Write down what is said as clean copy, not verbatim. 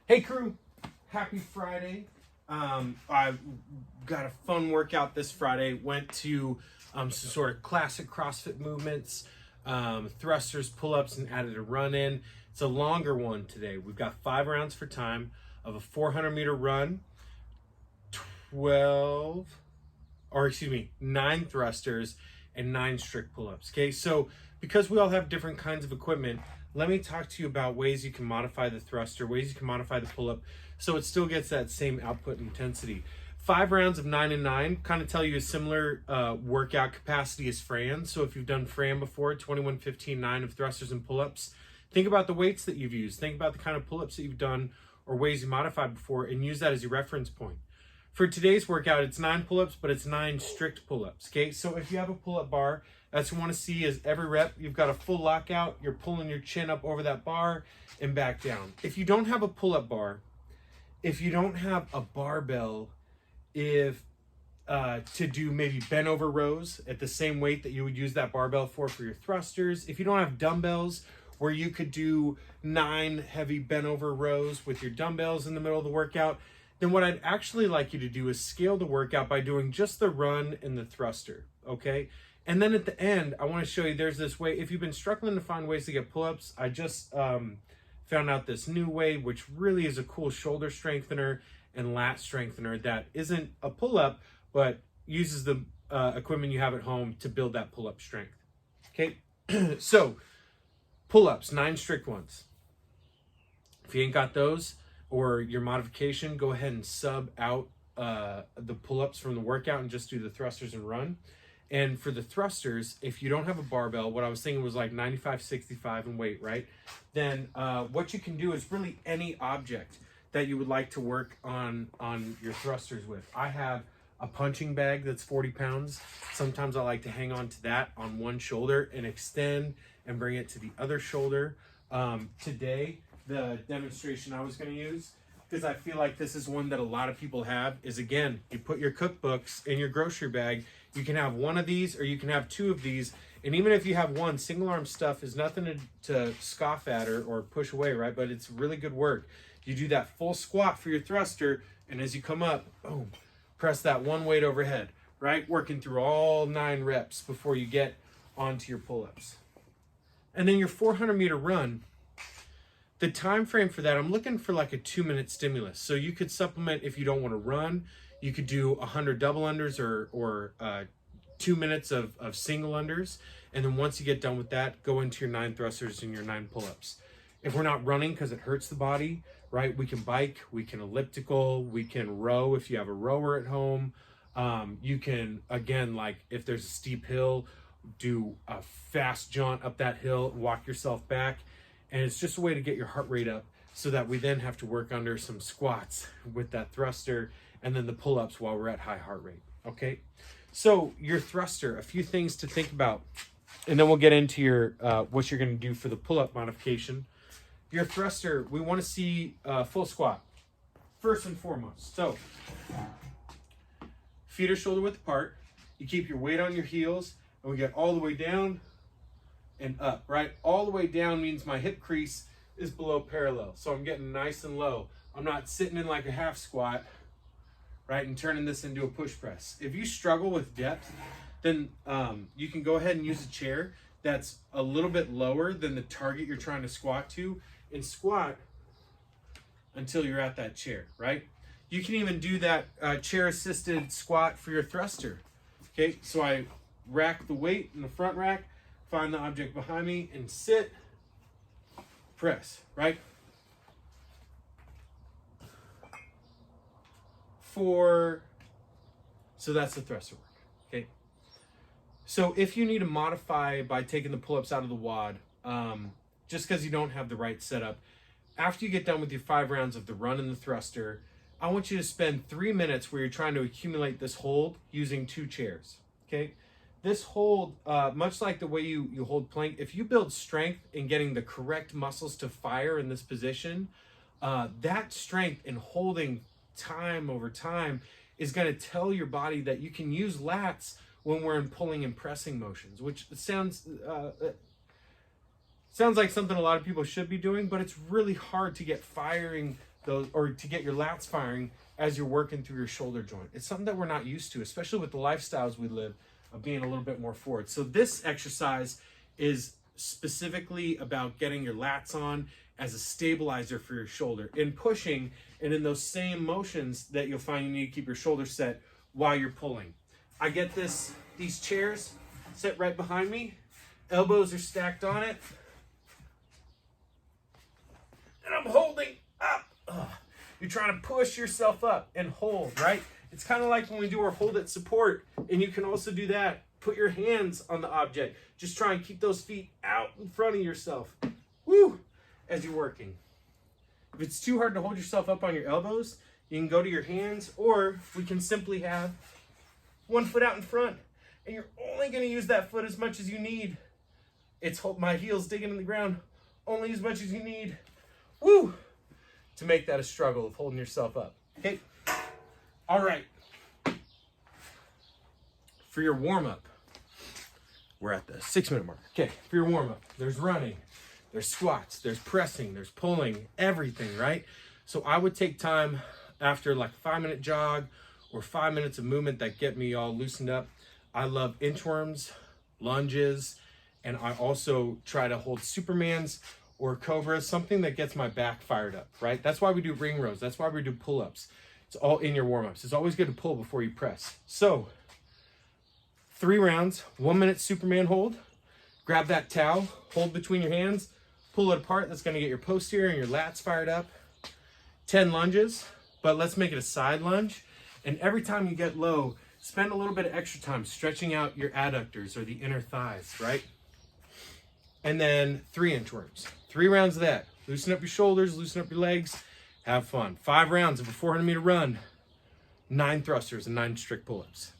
Hey crew, happy Friday. I've got a fun workout this Friday. Went to some sort of classic CrossFit movements, thrusters, pull-ups, and added a run in. It's a longer one today. We've got 5 rounds for time of a 400-meter run, 9 thrusters, and 9 strict pull-ups. Okay, so because we all have different kinds of equipment, let me talk to you about ways you can modify the thruster, ways you can modify the pull-up, so it still gets that same output intensity. 5 rounds of 9 and 9 kind of tell you a similar workout capacity as Fran. So if you've done Fran before, 21, 15, 9 of thrusters and pull-ups, think about the weights that you've used. Think about the kind of pull-ups that you've done or ways you modified before and use that as your reference point. For today's workout, it's 9 pull-ups, but it's 9 strict pull-ups, okay? So if you have a pull-up bar, that's what you want to see is every rep, you've got a full lockout, you're pulling your chin up over that bar and back down. If you don't have a pull-up bar, if you don't have a barbell, to do maybe bent over rows at the same weight that you would use that barbell for your thrusters, if you don't have dumbbells where you could do 9 heavy bent over rows with your dumbbells in the middle of the workout, then what I'd actually like you to do is scale the workout by doing just the run and the thruster, okay? And then at the end, I want to show you there's this way. If you've been struggling to find ways to get pull-ups, I just found out this new way, which really is a cool shoulder strengthener and lat strengthener that isn't a pull-up, but uses the equipment you have at home to build that pull-up strength. Okay, so pull-ups, 9 strict ones. If you ain't got those, or your modification, go ahead and sub out the pull-ups from the workout and just do the thrusters and run. And for the thrusters, if you don't have a barbell, what I was thinking was like 95, 65 in weight, right? Then what you can do is really any object that you would like to work on your thrusters with. I have a punching bag that's 40 pounds. Sometimes I like to hang on to that on one shoulder and extend and bring it to the other shoulder. Today, the demonstration I was going to use, because I feel like this is one that a lot of people have, is again, you put your cookbooks in your grocery bag. You can have one of these or you can have 2 of these. And even if you have one, single arm stuff is nothing to scoff at or push away, right? But it's really good work. You do that full squat for your thruster, and as you come up, boom, press that one weight overhead, right? Working through all 9 reps before you get onto your pull-ups. And then your 400-meter run, the time frame for that, I'm looking for like a 2-minute stimulus. So you could supplement if you don't want to run. You could do 100 double unders or 2 minutes of single unders. And then once you get done with that, go into your 9 thrusters and your 9 pull-ups. If we're not running because it hurts the body, right, we can bike, we can elliptical, we can row if you have a rower at home. You can, again, like if there's a steep hill, do a fast jaunt up that hill, walk yourself back. And it's just a way to get your heart rate up so that we then have to work under some squats with that thruster and then the pull-ups while we're at high heart rate, okay? So your thruster, a few things to think about, and then we'll get into your what you're gonna do for the pull-up modification. Your thruster, we wanna see full squat, first and foremost. So, feet are shoulder width apart, you keep your weight on your heels, and we get all the way down and up, right? All the way down means my hip crease is below parallel. So I'm getting nice and low. I'm not sitting in like a half squat, right? And turning this into a push press. If you struggle with depth, then you can go ahead and use a chair that's a little bit lower than the target you're trying to squat to and squat until you're at that chair, right? You can even do that chair assisted squat for your thruster. Okay, so I rack the weight in the front rack, find the object behind me and sit, press, right? 4, so that's the thruster work, okay? So if you need to modify by taking the pull-ups out of the wad, just because you don't have the right setup, after you get done with your 5 rounds of the run and the thruster, I want you to spend 3 minutes where you're trying to accumulate this hold using 2 chairs, okay? This hold, much like the way you hold plank, if you build strength in getting the correct muscles to fire in this position, that strength in holding time over time is going to tell your body that you can use lats when we're in pulling and pressing motions, which sounds like something a lot of people should be doing, but it's really hard to get firing those, or to get your lats firing as you're working through your shoulder joint. It's something that we're not used to, especially with the lifestyles we live of being a little bit more forward. So this exercise is specifically about getting your lats on as a stabilizer for your shoulder in pushing, and in those same motions that you'll find you need to keep your shoulder set while you're pulling. I get these chairs set right behind me, elbows are stacked on it, and I'm holding up. You're trying to push yourself up and hold, right? It's kind of like when we do our hold it support, and you can also do that. Put your hands on the object. Just try and keep those feet out in front of yourself. Woo! As you're working. If it's too hard to hold yourself up on your elbows, you can go to your hands, or we can simply have one foot out in front, and you're only going to use that foot as much as you need. It's my heels digging in the ground, only as much as you need. Woo! To make that a struggle of holding yourself up. Okay? All right. For your warm-up, we're at the 6-minute mark. Okay, for your warm-up, there's running, there's squats, there's pressing, there's pulling, everything, right? So I would take time after like a 5-minute jog or 5 minutes of movement that get me all loosened up. I love inchworms, lunges, and I also try to hold Supermans or cobras, something that gets my back fired up, right? That's why we do ring rows. That's why we do pull-ups. It's all in your warm-ups. It's always good to pull before you press. So 3 rounds, 1 minute Superman hold. Grab that towel, hold between your hands, pull it apart. That's gonna get your posterior and your lats fired up. 10 lunges, but let's make it a side lunge. And every time you get low, spend a little bit of extra time stretching out your adductors or the inner thighs, right? And then 3 inchworms. 3 rounds of that. Loosen up your shoulders, loosen up your legs, have fun. 5 rounds of a 400-meter run, 9 thrusters and 9 strict pull-ups.